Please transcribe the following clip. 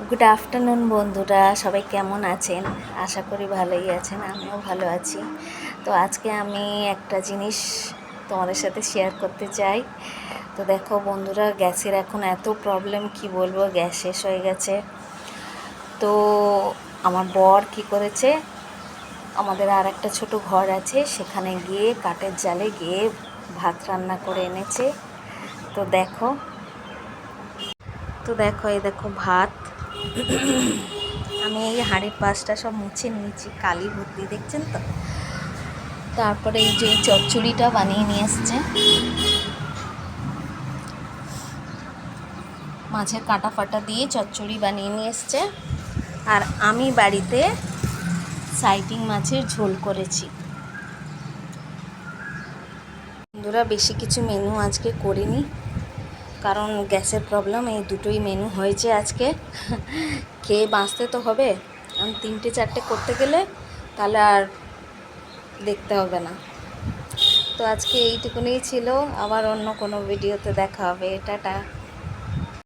Good afternoon বন্ধুরা, সবাই কেমন আছেন? আশা করি ভালোই আছেন, আমিও ভালো আছি। তো আজকে আমি একটা জিনিস তোমাদের সাথে শেয়ার করতে চাই। তো দেখো বন্ধুরা, গ্যাসের এখন এত প্রবলেম, কি বলবো, গ্যাস শেষ হয়ে গেছে। তো আমার বর কি করেছে, আমাদের আর একটা ছোট ঘর আছে, সেখানে গিয়ে কাঠের জালে গিয়ে ভাত রান্না করে এনেছে। তো দেখো এই দেখো ভাত। আমি এই হাঁড়ির পাশটা সব মুছে নিয়েছি, কালি ভর্তি, দেখছেন তো। তারপরে এই যে চচ্চড়িটা বানিয়ে নিয়ে এসছে, মাছের কাঁটা ফাটা দিয়ে চচ্চড়ি বানিয়ে নিয়ে এসছে। আর আমি বাড়িতে সাইটিং মাছের ঝোল করেছি। বন্ধুরা, বেশি কিছু মেনু আজকে করিনি, কারণ গ্যাসের প্রবলেম, এই দুটোই মেনু হয়েছে আজকে। খেয়ে বাঁচতে তো হবে, কারণ 3-4টে করতে গেলে তাহলে আর দেখতে হবে না। তো আজকে এইটুকুনি ছিল, আবার অন্য কোনো ভিডিওতে দেখা হবে। টাটা।